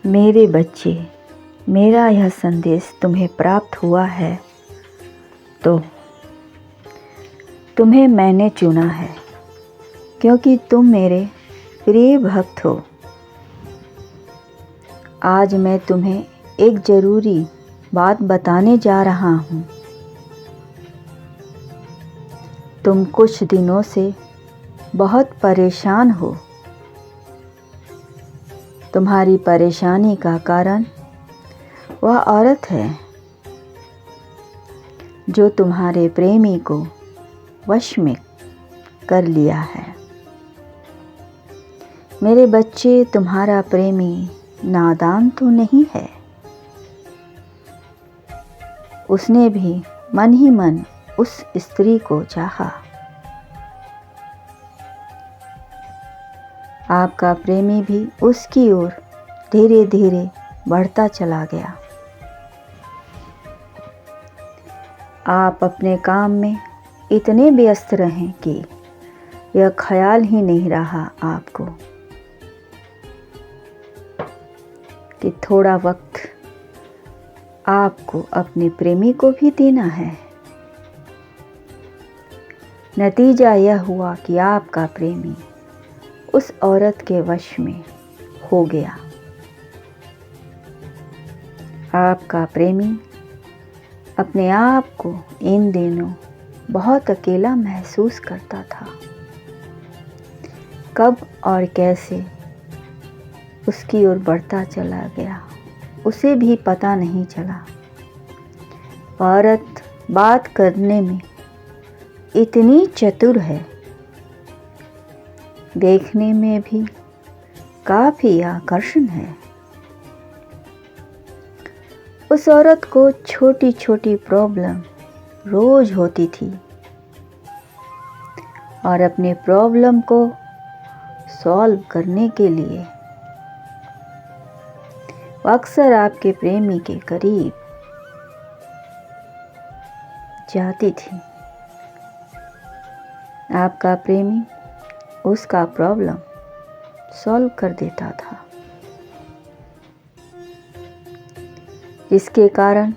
मेरे बच्चे, मेरा यह संदेश तुम्हें प्राप्त हुआ है तो तुम्हें मैंने चुना है, क्योंकि तुम मेरे प्रिय भक्त हो। आज मैं तुम्हें एक ज़रूरी बात बताने जा रहा हूँ। तुम कुछ दिनों से बहुत परेशान हो। तुम्हारी परेशानी का कारण वह औरत है जो तुम्हारे प्रेमी को वश में कर लिया है। मेरे बच्चे, तुम्हारा प्रेमी नादान तो नहीं है। उसने भी मन ही मन उस स्त्री को चाहा। आपका प्रेमी भी उसकी ओर धीरे धीरे बढ़ता चला गया। आप अपने काम में इतने व्यस्त रहें कि यह ख्याल ही नहीं रहा आपको कि थोड़ा वक्त आपको अपने प्रेमी को भी देना है। नतीजा यह हुआ कि आपका प्रेमी उस औरत के वश में हो गया। आपका प्रेमी अपने आप को इन दिनों बहुत अकेला महसूस करता था। कब और कैसे उसकी ओर बढ़ता चला गया, उसे भी पता नहीं चला। औरत बात करने में इतनी चतुर है, देखने में भी काफ़ी आकर्षण है। उस औरत को छोटी छोटी प्रॉब्लम रोज होती थी और अपने प्रॉब्लम को सॉल्व करने के लिए वो अक्सर आपके प्रेमी के करीब जाती थी। आपका प्रेमी उसका प्रॉब्लम सॉल्व कर देता था, जिसके कारण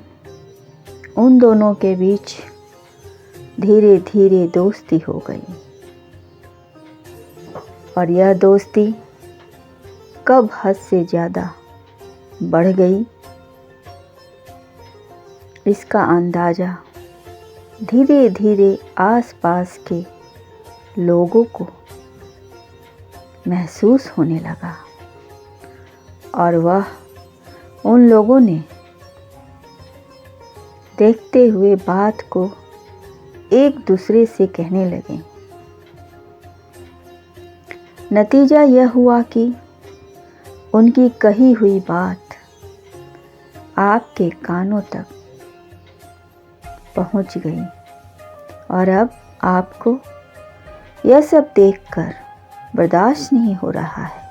उन दोनों के बीच धीरे धीरे दोस्ती हो गई। और यह दोस्ती कब हद से ज़्यादा बढ़ गई, इसका अंदाज़ा धीरे धीरे आसपास के लोगों को महसूस होने लगा। और वह उन लोगों ने देखते हुए बात को एक दूसरे से कहने लगे। नतीजा यह हुआ कि उनकी कही हुई बात आपके कानों तक पहुंच गई। और अब आपको यह सब देखकर बर्दाश्त नहीं हो रहा है।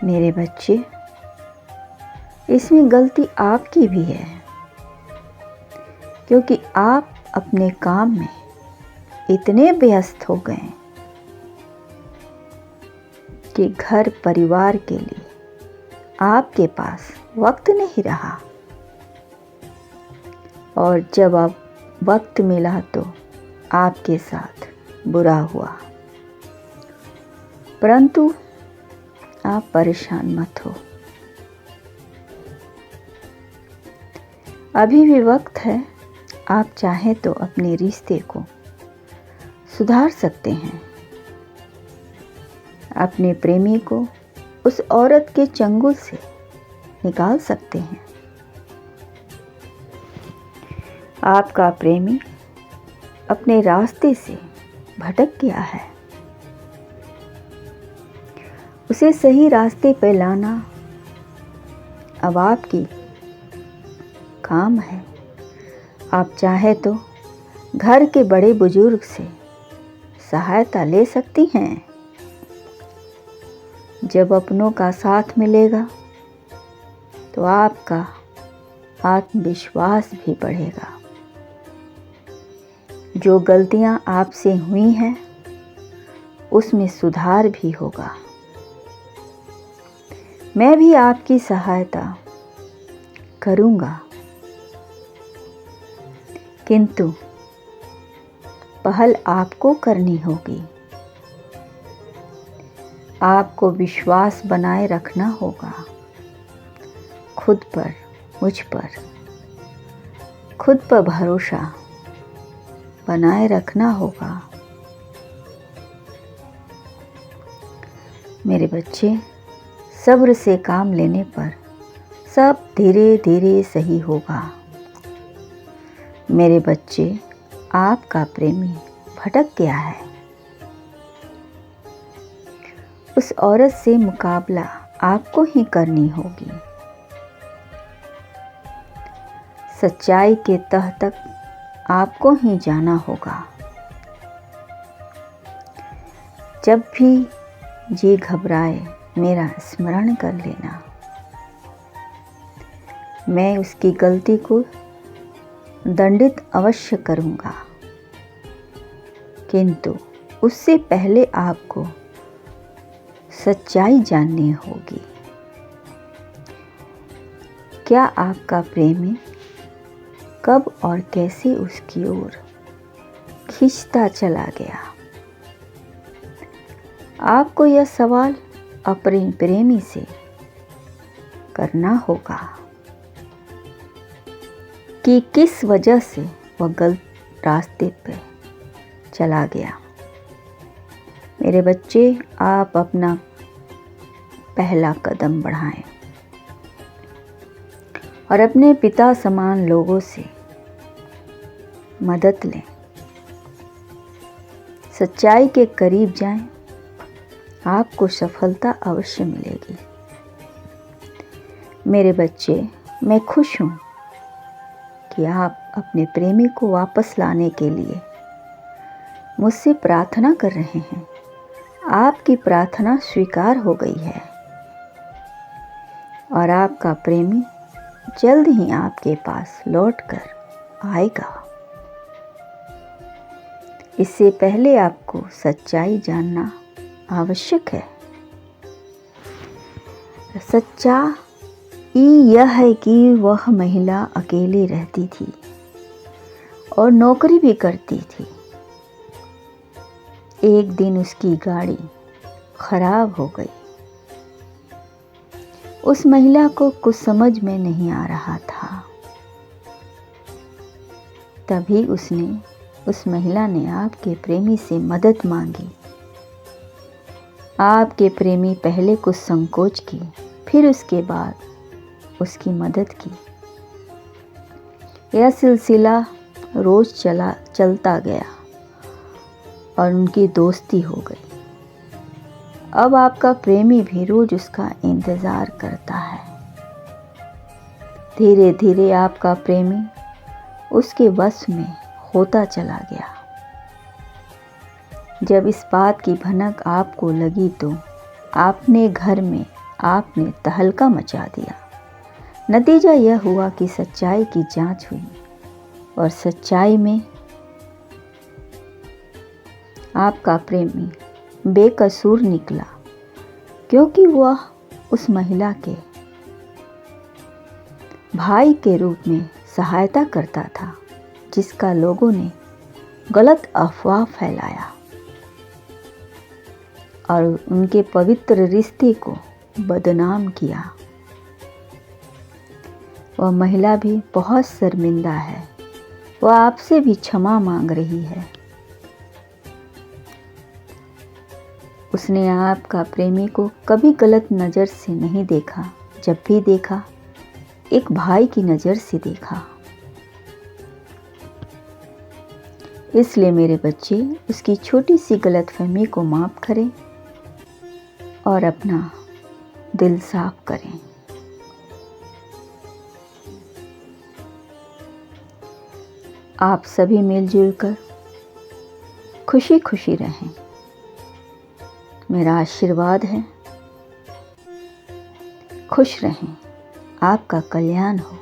मेरे बच्चे, इसमें गलती आपकी भी है, क्योंकि आप अपने काम में इतने व्यस्त हो गए कि घर परिवार के लिए आपके पास वक्त नहीं रहा। और जब अब वक्त मिला तो आपके साथ बुरा हुआ। परंतु आप परेशान मत हो, अभी भी वक्त है। आप चाहें तो अपने रिश्ते को सुधार सकते हैं। अपने प्रेमी को उस औरत के चंगुल से निकाल सकते हैं। आपका प्रेमी अपने रास्ते से भटक गया है। उसे सही रास्ते पर लाना अब आपकी काम है। आप चाहे तो घर के बड़े बुजुर्ग से सहायता ले सकती हैं। जब अपनों का साथ मिलेगा तो आपका आत्मविश्वास भी बढ़ेगा। जो गलतियां आपसे हुई हैं उसमें सुधार भी होगा। मैं भी आपकी सहायता करूँगा, किंतु पहल आपको करनी होगी। आपको विश्वास बनाए रखना होगा खुद पर, मुझ पर। खुद पर भरोसा बनाए रखना होगा। मेरे बच्चे, सब्र से काम लेने पर सब धीरे धीरे सही होगा। मेरे बच्चे, आपका प्रेमी भटक गया है। उस औरत से मुकाबला आपको ही करनी होगी। सच्चाई के तह तक आपको ही जाना होगा। जब भी जी घबराए, मेरा स्मरण कर लेना। मैं उसकी गलती को दंडित अवश्य करूँगा, किंतु उससे पहले आपको सच्चाई जाननी होगी। क्या आपका प्रेमी कब और कैसे उसकी ओर खींचता चला गया? आपको यह सवाल अपने प्रेमी से करना होगा कि किस वजह से वह गलत रास्ते पर चला गया। मेरे बच्चे, आप अपना पहला कदम बढ़ाएं और अपने पिता समान लोगों से मदद लें। सच्चाई के करीब जाएं, आपको सफलता अवश्य मिलेगी। मेरे बच्चे, मैं खुश हूँ कि आप अपने प्रेमी को वापस लाने के लिए मुझसे प्रार्थना कर रहे हैं। आपकी प्रार्थना स्वीकार हो गई है और आपका प्रेमी जल्द ही आपके पास लौटकर आएगा। इससे पहले आपको सच्चाई जानना आवश्यक है। सच्चाई यह है कि वह महिला अकेली रहती थी और नौकरी भी करती थी। एक दिन उसकी गाड़ी खराब हो गई। उस महिला को कुछ समझ में नहीं आ रहा था। तभी उस महिला ने आपके प्रेमी से मदद मांगी। आपके प्रेमी पहले कुछ संकोच की, फिर उसके बाद उसकी मदद की। यह सिलसिला रोज चलता गया और उनकी दोस्ती हो गई। अब आपका प्रेमी भी रोज उसका इंतज़ार करता है। धीरे धीरे आपका प्रेमी उसके वश में होता चला गया। जब इस बात की भनक आपको लगी तो आपने घर में तहलका मचा दिया। नतीजा यह हुआ कि सच्चाई की जांच हुई और सच्चाई में आपका प्रेमी बेकसूर निकला, क्योंकि वह उस महिला के भाई के रूप में सहायता करता था, जिसका लोगों ने गलत अफवाह फैलाया और उनके पवित्र रिश्ते को बदनाम किया। वह महिला भी बहुत शर्मिंदा है। वह आपसे भी क्षमा मांग रही है। उसने आपका प्रेमी को कभी गलत नज़र से नहीं देखा। जब भी देखा, एक भाई की नज़र से देखा। इसलिए मेरे बच्चे, उसकी छोटी सी गलतफहमी को माफ़ करें और अपना दिल साफ करें। आप सभी मिलजुल कर खुशी खुशी रहें, मेरा आशीर्वाद है। खुश रहें, आपका कल्याण हो।